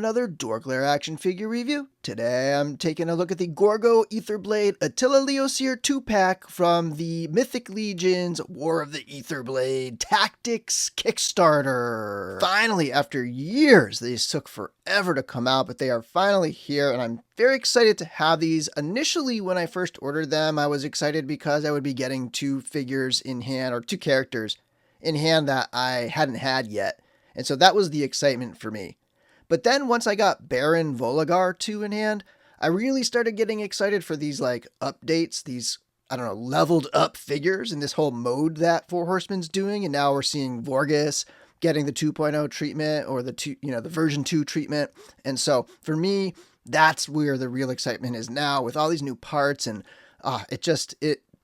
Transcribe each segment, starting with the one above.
another DorkLair action figure review. Today I'm taking a look at the Gorgo Aetherblade Attila Leossyr 2-pack from the Mythic Legion's War of the Aetherblade Tactics Kickstarter. Finally, after years, these took forever to come out, but they are finally here, and I'm very excited to have these. Initially, when I first ordered them, I was excited because I would be getting two figures in hand, or two characters in hand that I hadn't had yet. And so that was the excitement for me. But then once I got Baron Voligar 2 in hand, I really started getting excited for these updates, these, leveled up figures in this whole mode that Four Horsemen's doing. And now we're seeing Vorgus getting the 2.0 treatment, or the version 2 treatment. And so for me, that's where the real excitement is now with all these new parts. And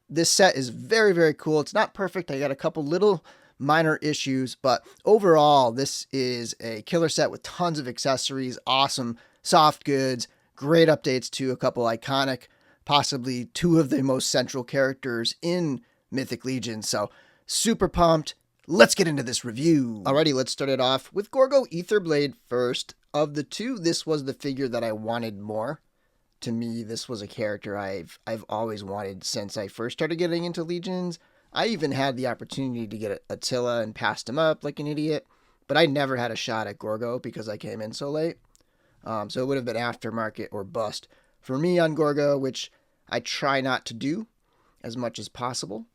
this set is very, very cool. It's not perfect. I got a couple little minor issues, but overall this is a killer set with tons of accessories, awesome soft goods, great updates to a couple iconic, possibly two of the most central characters in Mythic Legion. So super pumped. Let's get into this review. Alrighty, let's start it off with Gorgo Aetherblade first. Of the two, this was the figure that I wanted more. To me, this was a character I've always wanted since I first started getting into Legions. I even had the opportunity to get Attila and passed him up like an idiot, but I never had a shot at Gorgo because I came in so late. So it would have been aftermarket or bust for me on Gorgo, which I try not to do as much as possible.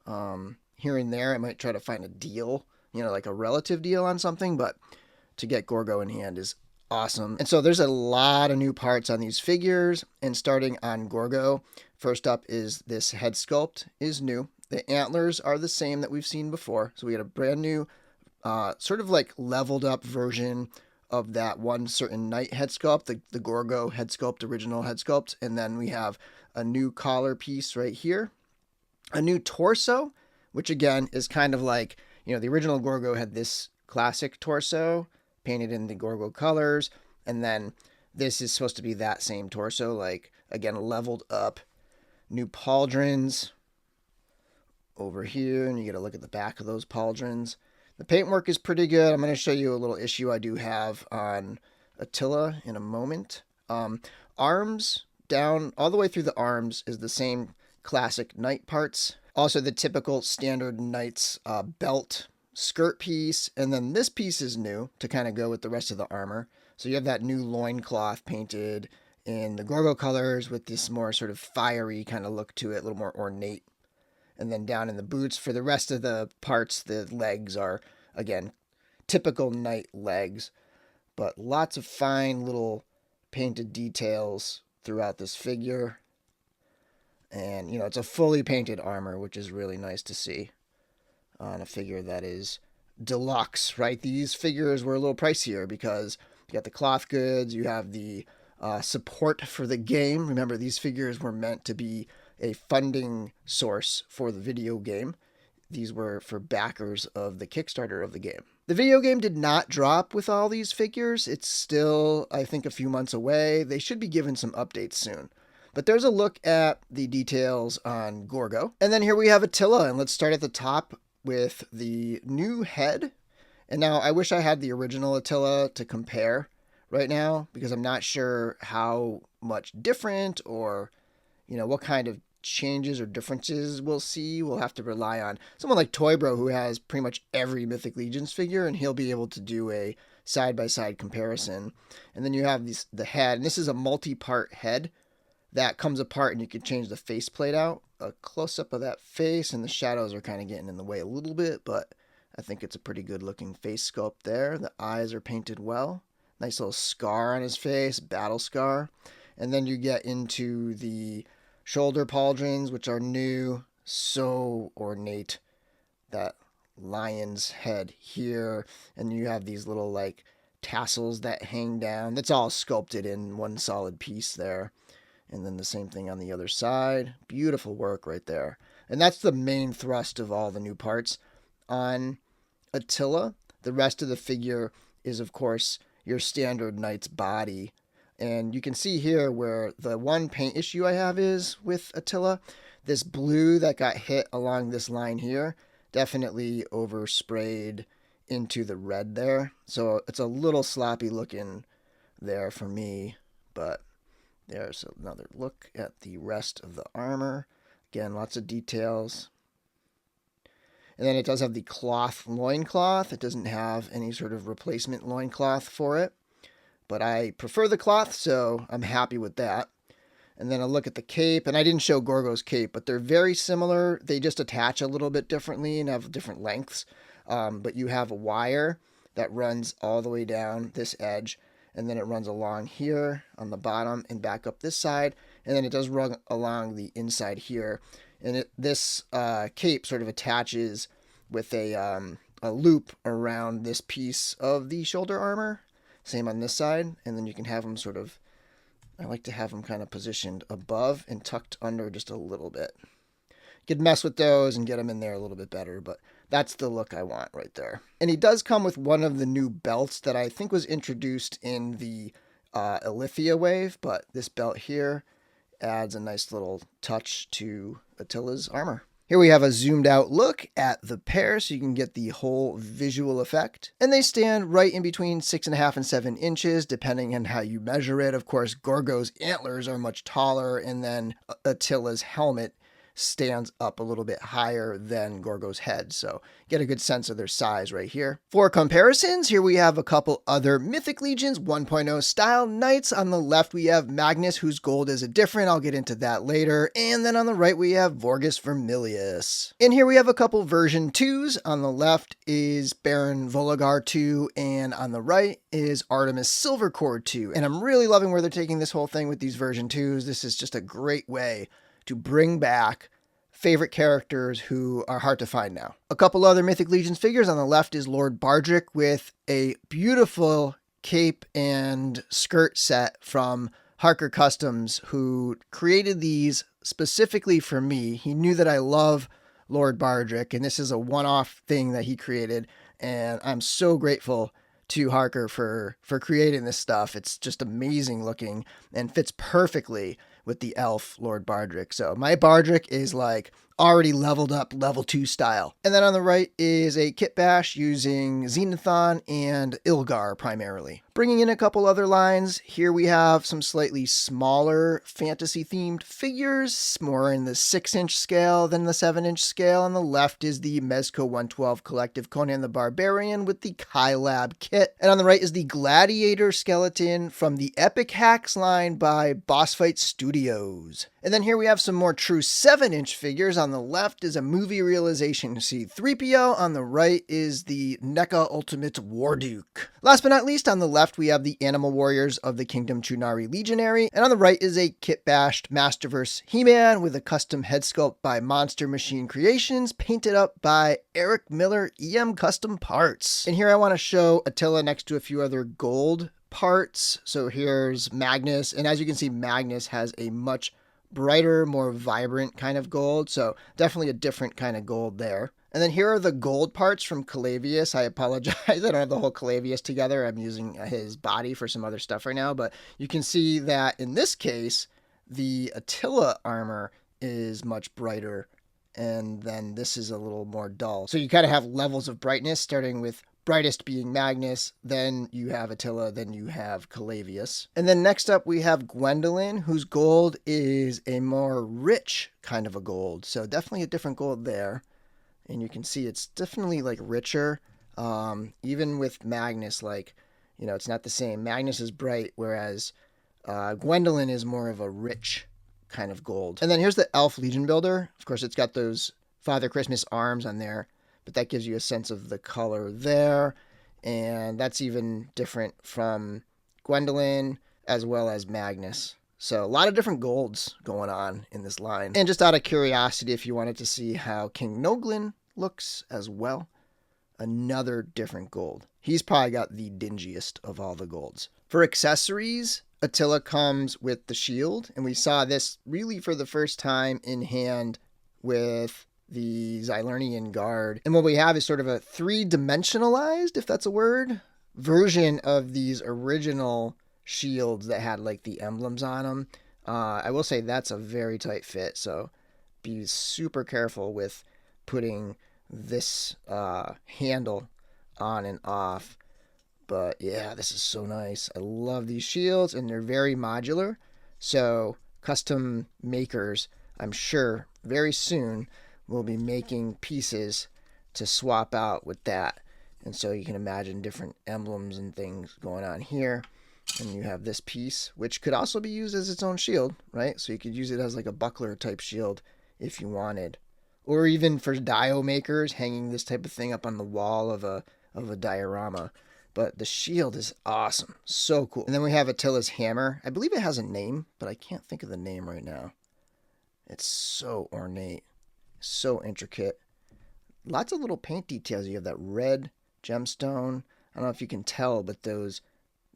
Here and there, I might try to find a deal, like a relative deal on something, but to get Gorgo in hand is awesome. And so there's a lot of new parts on these figures, and starting on Gorgo, first up is this head sculpt is new. The antlers are the same that we've seen before. So we had a brand new, sort of like leveled up version of that one certain knight head sculpt, the Gorgo head sculpt, original head sculpt. And then we have a new collar piece right here, a new torso, which again is kind of like, the original Gorgo had this classic torso painted in the Gorgo colors. And then this is supposed to be that same torso, like again, leveled up, new pauldrons over here, and you get a look at the back of those pauldrons. The paintwork is pretty good. I'm going to show you a little issue I do have on Attila in a moment. Arms down all the way through the arms is the same classic knight parts. Also the typical standard knight's belt skirt piece, and then this piece is new to kind of go with the rest of the armor. So you have that new loincloth painted in the Gorgo colors with this more sort of fiery kind of look to it, a little more ornate. And then down in the boots, for the rest of the parts, the legs are, again, typical knight legs. But lots of fine little painted details throughout this figure. And, it's a fully painted armor, which is really nice to see on a figure that is deluxe, right? These figures were a little pricier because you got the cloth goods, you have the support for the game. Remember, these figures were meant to be a funding source for the video game. These were for backers of the Kickstarter of the game. The video game did not drop with all these figures. It's still, I think, a few months away. They should be given some updates soon. But there's a look at the details on Gorgo. And then here we have Attila, and let's start at the top with the new head. And now I wish I had the original Attila to compare right now, because I'm not sure how much different or, what kind of changes or differences we'll see. We'll have to rely on someone like Toybro, who has pretty much every Mythic Legions figure, and he'll be able to do a side-by-side comparison. And then you have the head, and this is a multi-part head that comes apart, and you can change the faceplate out. A close-up of that face, and the shadows are kind of getting in the way a little bit, but I think it's a pretty good-looking face sculpt there. The eyes are painted well. Nice little scar on his face, battle scar. And then you get into the shoulder pauldrons, which are new, so ornate. That lion's head here, and you have these little tassels that hang down. That's all sculpted in one solid piece there. And then the same thing on the other side. Beautiful work right there. And that's the main thrust of all the new parts on Attila. The rest of the figure is, of course, your standard knight's body. And you can see here where the one paint issue I have is with Attila. This blue that got hit along this line here definitely oversprayed into the red there. So it's a little sloppy looking there for me, but there's another look at the rest of the armor. Again, lots of details. And then it does have the cloth loincloth. It doesn't have any sort of replacement loincloth for it, but I prefer the cloth, so I'm happy with that. And then a look at the cape, and I didn't show Gorgo's cape, but they're very similar. They just attach a little bit differently and have different lengths. But you have a wire that runs all the way down this edge, and then it runs along here on the bottom and back up this side, and then it does run along the inside here. And this cape sort of attaches with a loop around this piece of the shoulder armor. Same on this side, and then you can have them sort of, I like to have them kind of positioned above and tucked under just a little bit. You could mess with those and get them in there a little bit better, but that's the look I want right there. And he does come with one of the new belts that I think was introduced in the Alethea wave, but this belt here adds a nice little touch to Attila's armor. Here we have a zoomed out look at the pair so you can get the whole visual effect. And they stand right in between 6.5 and 7 inches, depending on how you measure it. Of course, Gorgo's antlers are much taller, and then Attila's helmet stands up a little bit higher than Gorgo's head, so get a good sense of their size right here. For comparisons, here we have a couple other Mythic Legions 1.0 style knights. On the left we have Magnus, whose gold is a different, I'll get into that later, and then on the right we have Vorgus Vermilius. And here we have a couple version 2s. On the left is Baron Volagar 2, and on the right is Artemis Silvercord 2, and I'm really loving where they're taking this whole thing with these version 2s. This is just a great way to bring back favorite characters who are hard to find now. A couple other Mythic Legions figures. On the left is Lord Bardrick with a beautiful cape and skirt set from Harker Customs, who created these specifically for me. He knew that I love Lord Bardrick, and this is a one-off thing that he created, and I'm so grateful to Harker for creating this stuff. It's just amazing looking and fits perfectly with the elf Lord Bardrick. So my Bardrick is like already leveled up level 2 style. And then on the right is a kit bash using Xenothon and Ilgar primarily. Bringing in a couple other lines, here we have some slightly smaller fantasy themed figures, more in the 6-inch scale than the 7-inch scale. On the left is the Mezco 112 Collective Conan the Barbarian with the Kai Lab kit. And on the right is the Gladiator skeleton from the Epic Hacks line by Boss Fight Studios. And then here we have some more true 7-inch figures. On the left is a movie realization C-3PO. On the right is the NECA Ultimate Warduke. Last but not least, on the left we have the Animal Warriors of the Kingdom Chunari Legionary. And on the right is a kit-bashed Masterverse He-Man with a custom head sculpt by Monster Machine Creations, painted up by Eric Miller EM Custom Parts. And here I want to show Attila next to a few other gold parts. So here's Magnus, and as you can see, Magnus has a much brighter, more vibrant kind of gold, so definitely a different kind of gold there. And then here are the gold parts from Calavius. I apologize, I don't have the whole Calavius together. I'm using his body for some other stuff right now, but you can see that in this case, the Attila armor is much brighter, and then this is a little more dull. So you kind of have levels of brightness, starting with brightest being Magnus, then you have Attila, then you have Calavius. And then next up we have Gwendolyn, whose gold is a more rich kind of a gold. So definitely a different gold there. And you can see it's definitely like richer. Even with Magnus, like, you know, it's not the same. Magnus is bright, whereas Gwendolyn is more of a rich kind of gold. And then here's the Elf Legion Builder. Of course, it's got those Father Christmas arms on there, but that gives you a sense of the color there. And that's even different from Gwendolyn as well as Magnus. So a lot of different golds going on in this line. And just out of curiosity, if you wanted to see how King Noglin looks as well, another different gold. He's probably got the dingiest of all the golds. For accessories, Attila comes with the shield, and we saw this really for the first time in hand with the Xylernian Guard. And what we have is sort of a 3-dimensionalized, if that's a word, version of these original shields that had like the emblems on them. I will say that's a very tight fit, so be super careful with putting this handle on and off. But yeah, this is so nice. I love these shields, and they're very modular. So custom makers, I'm sure, very soon will be making pieces to swap out with that. And so you can imagine different emblems and things going on here. And you have this piece, which could also be used as its own shield, right? So you could use it as like a buckler type shield if you wanted. Or even for dio makers, hanging this type of thing up on the wall of a diorama. But the shield is awesome. So cool. And then we have Attila's hammer. I believe it has a name, but I can't think of the name right now. It's so ornate. So intricate. Lots of little paint details. You have that red gemstone. I don't know if you can tell, but those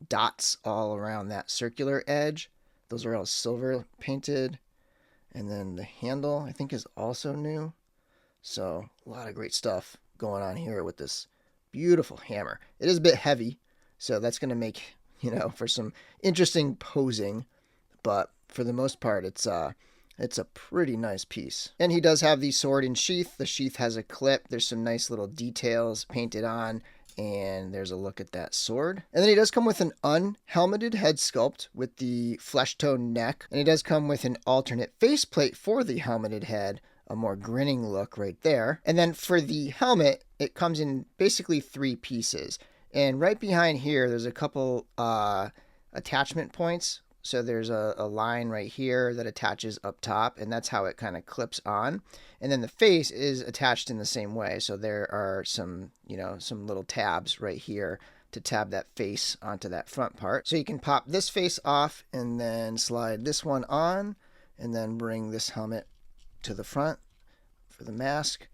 dots all around that circular edge, those are all silver painted. And then the handle, I think, is also new. So a lot of great stuff going on here with this beautiful hammer. It is a bit heavy, so that's going to make, for some interesting posing. But for the most part, it's a pretty nice piece. And he does have the sword in sheath. The sheath has a clip. There's some nice little details painted on. And there's a look at that sword. And then he does come with an unhelmeted head sculpt with the flesh tone neck. And he does come with an alternate faceplate for the helmeted head, a more grinning look right there. And then for the helmet, it comes in basically 3 pieces. And right behind here, there's a couple attachment points. So there's a line right here that attaches up top, and that's how it kind of clips on. And then the face is attached in the same way. So there are some little tabs right here to tab that face onto that front part. So you can pop this face off and then slide this one on, and then bring this helmet to the front for the mask.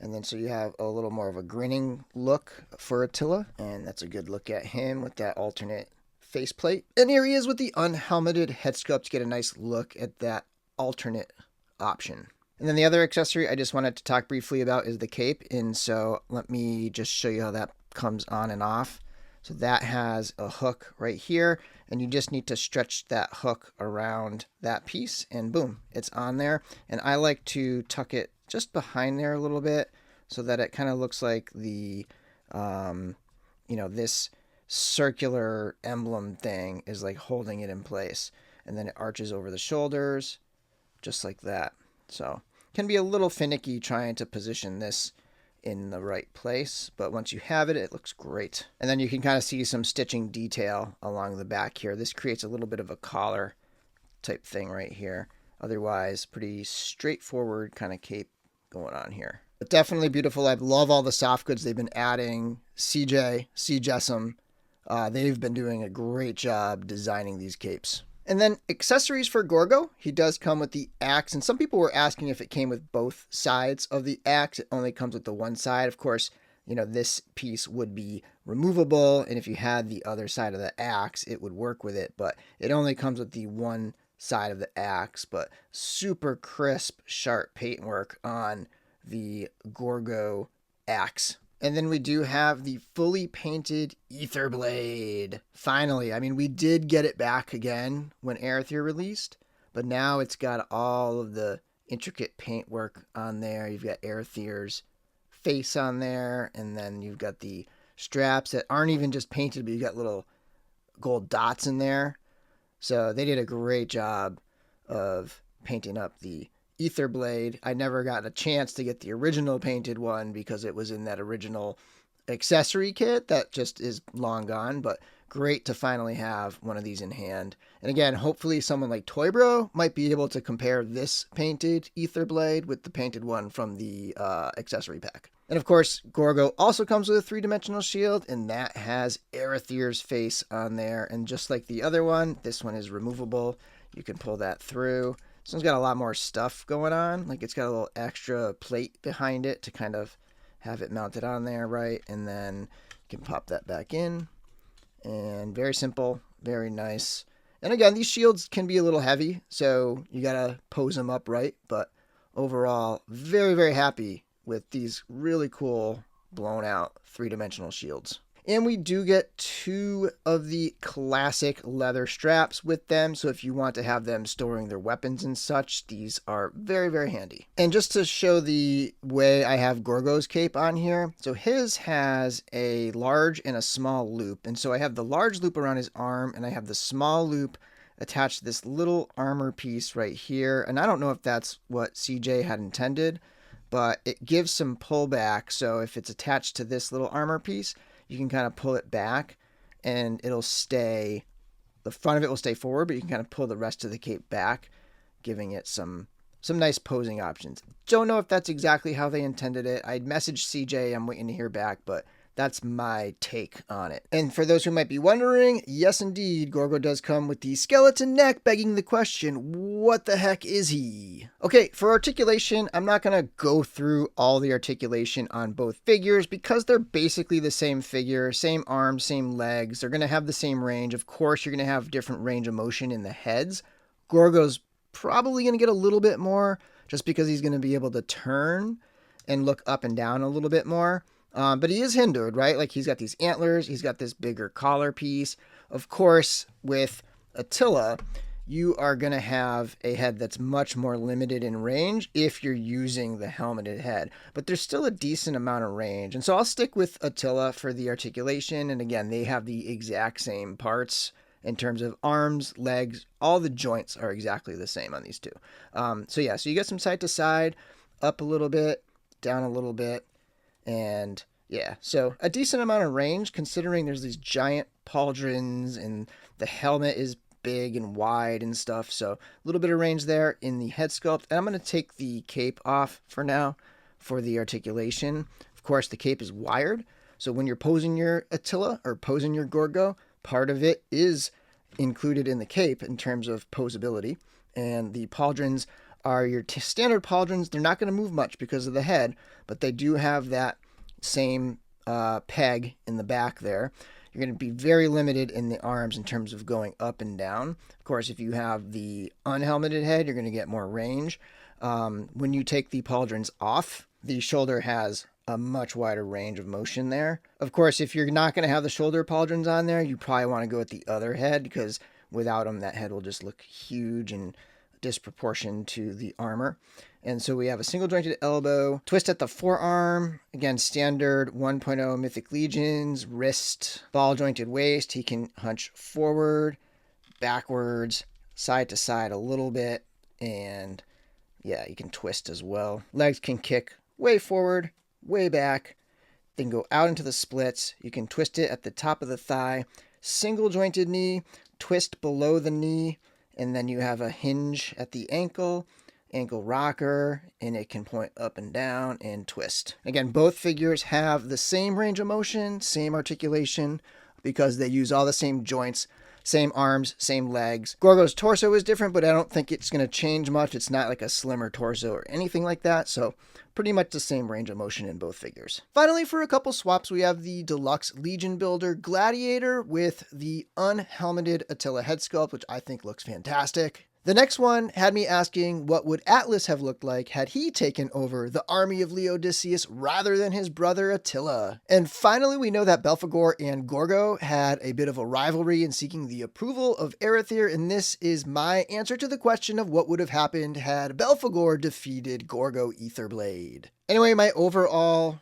And then so you have a little more of a grinning look for Attila, and that's a good look at him with that alternate faceplate. And here he is with the unhelmeted head sculpt to get a nice look at that alternate option. And then the other accessory I just wanted to talk briefly about is the cape. And so let me just show you how that comes on and off. So that has a hook right here, and you just need to stretch that hook around that piece, and boom, it's on there. And I like to tuck it just behind there a little bit so that it kind of looks like the, this circular emblem thing is like holding it in place, and then it arches over the shoulders just like that. So can be a little finicky trying to position this in the right place, but once you have it, it looks great. And then you can kind of see some stitching detail along the back here. This creates a little bit of a collar type thing right here. Otherwise, pretty straightforward kind of cape going on here. But definitely beautiful. I love all the soft goods they've been adding. CJessam, they've been doing a great job designing these capes. And then accessories for Gorgo. He does come with the axe, and some people were asking if it came with both sides of the axe. It only comes with the one side. Of course, this piece would be removable, and if you had the other side of the axe, it would work with it, but it only comes with the one side of the axe. But super crisp, sharp paintwork on the Gorgo axe. And then we do have the fully painted Aetherblade. Finally, we did get it back again when Aether released, but now it's got all of the intricate paintwork on there. You've got Aether's face on there, and then you've got the straps that aren't even just painted, but you've got little gold dots in there. So they did a great job of painting up the Aetherblade. I never got a chance to get the original painted one because it was in that original accessory kit that just is long gone, but great to finally have one of these in hand. And again, hopefully someone like Toybro might be able to compare this painted Aetherblade with the painted one from the accessory pack. And of course, Gorgo also comes with a 3-dimensional shield, and that has Aether's face on there. And just like the other one, this one is removable. You can pull that through. This one's got a lot more stuff going on. Like, it's got a little extra plate behind it to kind of have it mounted on there, right? And then you can pop that back in. And very simple, very nice. And again, these shields can be a little heavy, so you gotta pose them up right. But overall, very, very happy with these really cool blown out 3-dimensional shields. And we do get 2 of the classic leather straps with them. So if you want to have them storing their weapons and such, these are very, very handy. And just to show the way I have Gorgo's cape on here. So his has a large and a small loop. And so I have the large loop around his arm and I have the small loop attached to this little armor piece right here. And I don't know if that's what CJ had intended, but it gives some pullback. So if it's attached to this little armor piece, you can kind of pull it back and it'll stay, the front of it will stay forward, but you can kind of pull the rest of the cape back, giving it some nice posing options. Don't know if that's exactly how they intended it. I'd messaged CJ, I'm waiting to hear back, but that's my take on it. And for those who might be wondering, yes indeed, Gorgo does come with the skeleton neck, begging the question, what the heck is he? Okay, for articulation, I'm not going to go through all the articulation on both figures because they're basically the same figure, same arms, same legs. They're going to have the same range. Of course, you're going to have different range of motion in the heads. Gorgo's probably going to get a little bit more just because he's going to be able to turn and look up and down a little bit more. But he is hindered, right? Like he's got these antlers, he's got this bigger collar piece. Of course, with Attila, you are going to have a head that's much more limited in range if you're using the helmeted head. But there's still a decent amount of range. And so I'll stick with Attila for the articulation. And again, they have the exact same parts in terms of arms, legs, all the joints are exactly the same on these two. So yeah, so you get some side to side, up a little bit, down a little bit. And yeah, so a decent amount of range considering there's these giant pauldrons and the helmet is big and wide and stuff. So a little bit of range there in the head sculpt. And I'm going to take the cape off for now for the articulation. Of course, the cape is wired. So when you're posing your Attila or posing your Gorgo, part of it is included in the cape in terms of posability. And the pauldrons are your standard pauldrons. They're not going to move much because of the head, but they do have that same peg in the back there. You're going to be very limited in the arms in terms of going up and down. Of course, if you have the unhelmeted head, you're going to get more range. When you take the pauldrons off, the shoulder has a much wider range of motion there. Of course, if you're not going to have the shoulder pauldrons on there, you probably want to go with the other head because without them, that head will just look huge and disproportion to the armor. And so we have a single jointed elbow, twist at the forearm, again standard 1.0 Mythic Legions, wrist, ball jointed waist. He can hunch forward, backwards, side to side a little bit, and yeah, you can twist as well. Legs can kick way forward, way back, then go out into the splits. You can twist it at the top of the thigh, single jointed knee, twist below the knee, and then you have a hinge at the ankle rocker, and it can point up and down and twist. Again, both figures have the same range of motion, same articulation, because they use all the same joints, same arms, same legs. Gorgo's torso is different, but I don't think it's going to change much. It's not like a slimmer torso or anything like that, so pretty much the same range of motion in both figures. Finally, for a couple swaps, we have the Deluxe Legion Builder Gladiator with the unhelmeted Attila head sculpt, which I think looks fantastic. The next one had me asking what would Atlas have looked like had he taken over the army of Leodysseus rather than his brother Attila. And finally, we know that Belphegor and Gorgo had a bit of a rivalry in seeking the approval of Arethyr, and this is my answer to the question of what would have happened had Belphegor defeated Gorgo Aetherblade. Anyway, overall,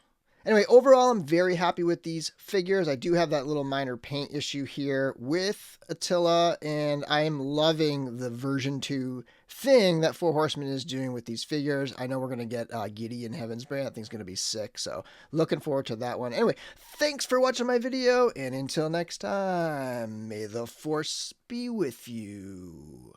I'm very happy with these figures. I do have that little minor paint issue here with Attila, and I am loving the version 2 thing that Four Horsemen is doing with these figures. I know we're going to get Gideon Heavensbrand. I think it's going to be sick, so looking forward to that one. Anyway, thanks for watching my video, and until next time, may the Force be with you.